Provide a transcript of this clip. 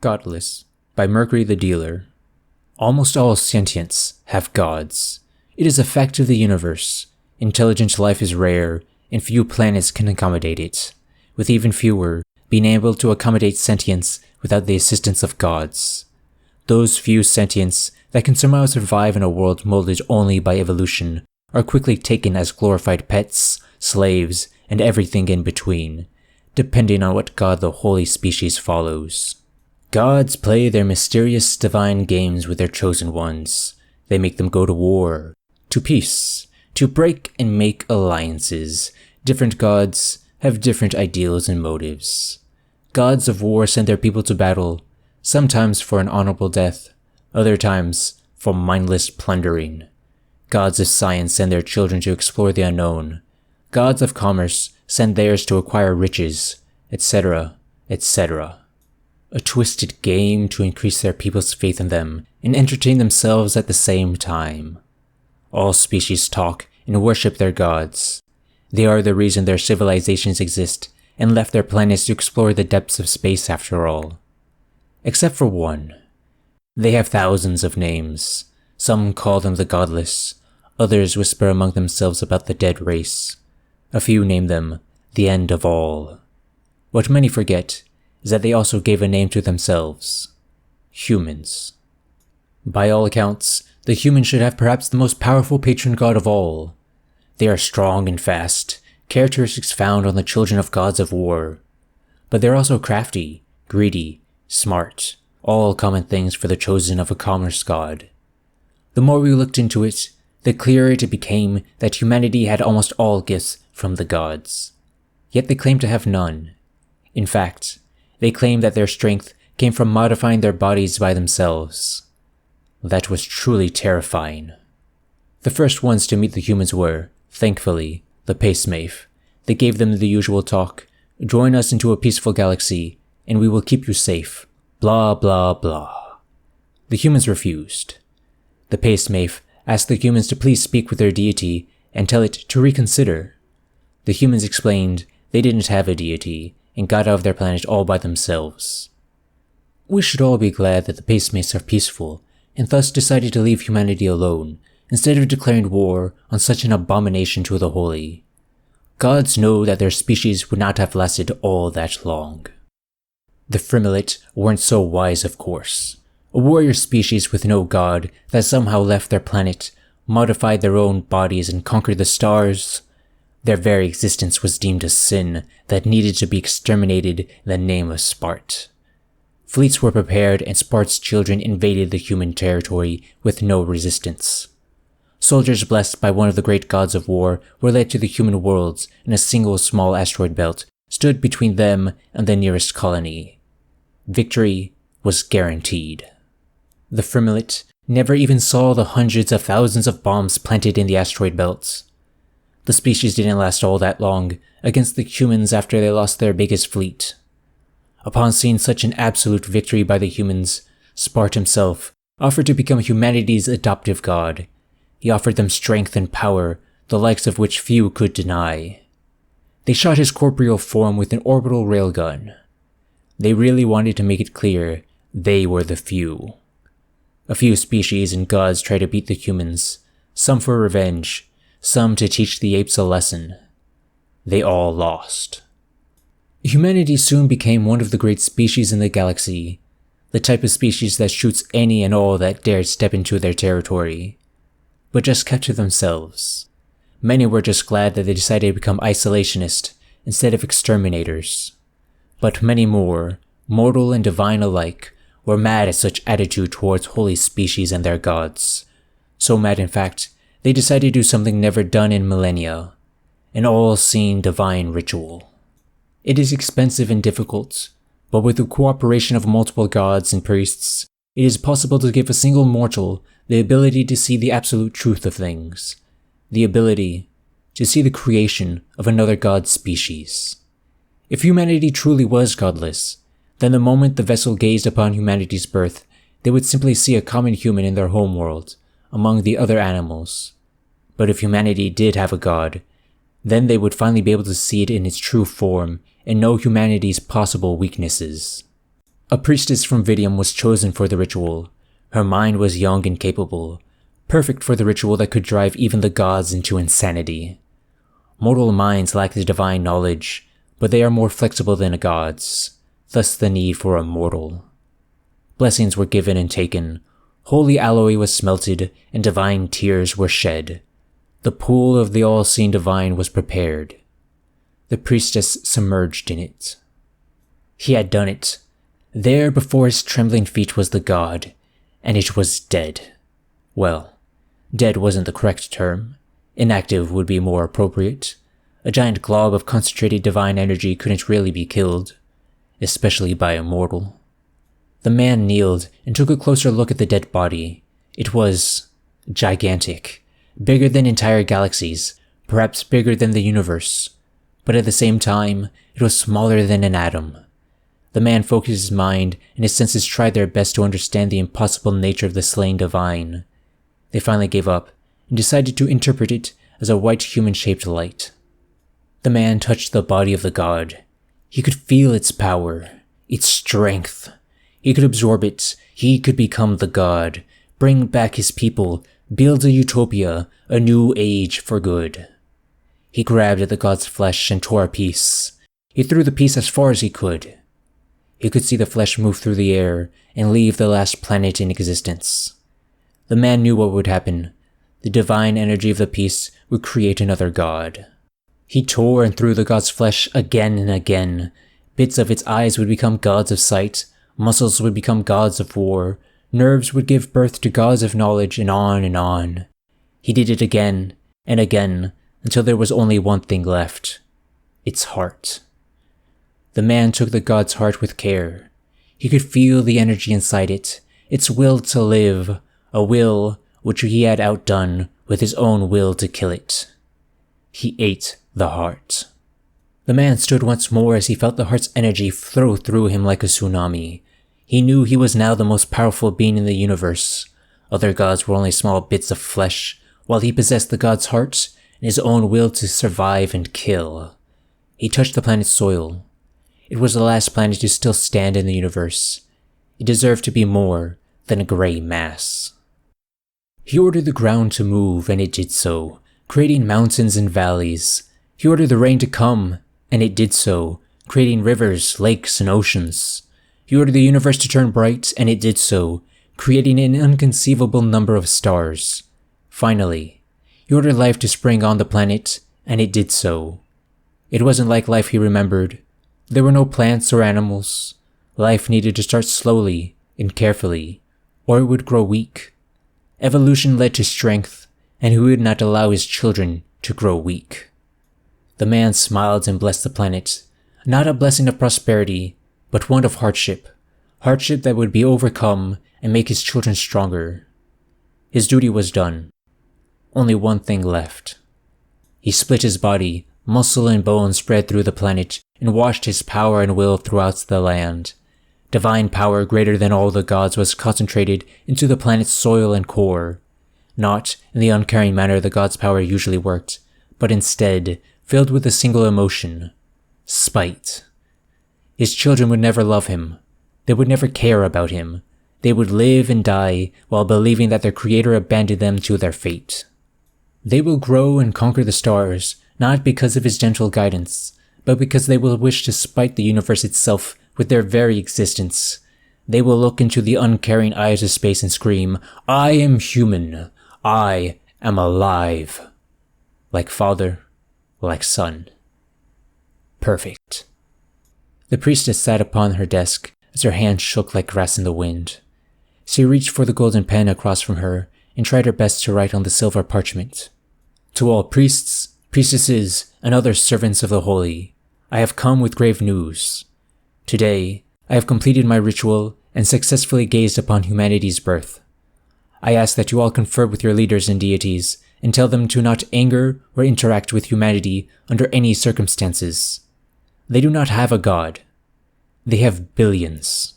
Godless by Mercury the Dealer. Almost all sentience have gods. It is a fact of the universe. Intelligent life is rare, and few planets can accommodate it, with even fewer being able to accommodate sentience without the assistance of gods. Those few sentients that can somehow survive in a world molded only by evolution are quickly taken as glorified pets, slaves, and everything in between, depending on what god the holy species follows. Gods play their mysterious divine games with their chosen ones. They make them go to war, to peace, to break and make alliances. Different gods have different ideals and motives. Gods of war send their people to battle, sometimes for an honorable death, other times for mindless plundering. Gods of science send their children to explore the unknown. Gods of commerce send theirs to acquire riches, etc., etc. A twisted game to increase their people's faith in them and entertain themselves at the same time. All species talk and worship their gods. They are the reason their civilizations exist and left their planets to explore the depths of space after all. Except for one. They have thousands of names. Some call them the Godless. Others whisper among themselves about the dead race. A few name them the end of all. What many forget is that they also gave a name to themselves. Humans. By all accounts, the humans should have perhaps the most powerful patron god of all. They are strong and fast, characteristics found on the children of gods of war. But they're also crafty, greedy, smart, all common things for the chosen of a commerce god. The more we looked into it, the clearer it became that humanity had almost all gifts from the gods. Yet they claim to have none. In fact, they claim that their strength came from modifying their bodies by themselves. That was truly terrifying. The first ones to meet the humans were, thankfully, the Pacemafe. They gave them the usual talk, join us into a peaceful galaxy, and we will keep you safe, blah blah blah. The humans refused. The Pacemafe asked the humans to please speak with their deity and tell it to reconsider. The humans explained they didn't have a deity, and got out of their planet all by themselves. We should all be glad that the Pacemates are peaceful, and thus decided to leave humanity alone, instead of declaring war on such an abomination to the holy. Gods know that their species would not have lasted all that long. The Frimilate weren't so wise, of course. A warrior species with no god that somehow left their planet, modified their own bodies and conquered the stars. Their very existence was deemed a sin that needed to be exterminated in the name of Spart. Fleets were prepared and Spart's children invaded the human territory with no resistance. Soldiers blessed by one of the great gods of war were led to the human worlds, and a single small asteroid belt stood between them and the nearest colony. Victory was guaranteed. The Frimilate never even saw the hundreds of thousands of bombs planted in the asteroid belts. The species didn't last all that long against the humans after they lost their biggest fleet. Upon seeing such an absolute victory by the humans, Spart himself offered to become humanity's adoptive god. He offered them strength and power, the likes of which few could deny. They shot his corporeal form with an orbital railgun. They really wanted to make it clear they were the few. A few species and gods tried to beat the humans, some for revenge, some to teach the apes a lesson. They all lost. Humanity soon became one of the great species in the galaxy, the type of species that shoots any and all that dared step into their territory, but just kept to themselves. Many were just glad that they decided to become isolationist instead of exterminators. But many more, mortal and divine alike, were mad at such attitude towards holy species and their gods. So mad, in fact, they decided to do something never done in millennia, an all-seeing divine ritual. It is expensive and difficult, but with the cooperation of multiple gods and priests, it is possible to give a single mortal the ability to see the absolute truth of things, the ability to see the creation of another god species. If humanity truly was godless, then the moment the vessel gazed upon humanity's birth, they would simply see a common human in their homeworld, among the other animals. But if humanity did have a god, then they would finally be able to see it in its true form and know humanity's possible weaknesses. A priestess from Vidium was chosen for the ritual. Her mind was young and capable, perfect for the ritual that could drive even the gods into insanity. Mortal minds lack the divine knowledge, but they are more flexible than gods, thus the need for a mortal. Blessings were given and taken, holy alloy was smelted, and divine tears were shed. The pool of the all-seeing divine was prepared. The priestess submerged in it. He had done it. There before his trembling feet was the god, and it was dead. Well, dead wasn't the correct term. Inactive would be more appropriate. A giant glob of concentrated divine energy couldn't really be killed, especially by a mortal. The man kneeled and took a closer look at the dead body. It was gigantic, bigger than entire galaxies, perhaps bigger than the universe, but at the same time, it was smaller than an atom. The man focused his mind, and his senses tried their best to understand the impossible nature of the slain divine. They finally gave up, and decided to interpret it as a white human-shaped light. The man touched the body of the god. He could feel its power, its strength. He could absorb it. He could become the god, bring back his people, build a utopia, a new age for good. He grabbed at the god's flesh and tore a piece. He threw the piece as far as he could. He could see the flesh move through the air and leave the last planet in existence. The man knew what would happen. The divine energy of the piece would create another god. He tore and threw the god's flesh again and again. Bits of its eyes would become gods of sight, muscles would become gods of war, nerves would give birth to gods of knowledge, and on and on. He did it again and again until there was only one thing left: its heart. The man took the god's heart with care. He could feel the energy inside it, its will to live, a will which he had outdone with his own will to kill it. He ate the heart. The man stood once more as he felt the heart's energy flow through him like a tsunami. He knew he was now the most powerful being in the universe. Other gods were only small bits of flesh, while he possessed the god's heart and his own will to survive and kill. He touched the planet's soil. It was the last planet to still stand in the universe. It deserved to be more than a gray mass. He ordered the ground to move, and it did so, creating mountains and valleys. He ordered the rain to come, and it did so, creating rivers, lakes, and oceans. He ordered the universe to turn bright, and it did so, creating an inconceivable number of stars. Finally, he ordered life to spring on the planet, and it did so. It wasn't like life he remembered. There were no plants or animals. Life needed to start slowly and carefully, or it would grow weak. Evolution led to strength, and he would not allow his children to grow weak. The man smiled and blessed the planet, not a blessing of prosperity, but one of hardship that would be overcome and make his children stronger. His duty was done. Only one thing left. He split his body, muscle and bone spread through the planet, and washed his power and will throughout the land. Divine power greater than all the gods was concentrated into the planet's soil and core. Not in the uncaring manner the gods' power usually worked, but instead filled with a single emotion: spite. His children would never love him. They would never care about him. They would live and die while believing that their creator abandoned them to their fate. They will grow and conquer the stars, not because of his gentle guidance, but because they will wish to spite the universe itself with their very existence. They will look into the uncaring eyes of space and scream, "I am human. I am alive." Like father, like son. Perfect. The priestess sat upon her desk as her hand shook like grass in the wind. She reached for the golden pen across from her and tried her best to write on the silver parchment. "To all priests, priestesses, and other servants of the holy, I have come with grave news. Today, I have completed my ritual and successfully gazed upon humanity's birth. I ask that you all confer with your leaders and deities and tell them to not anger or interact with humanity under any circumstances. They do not have a god. They have billions.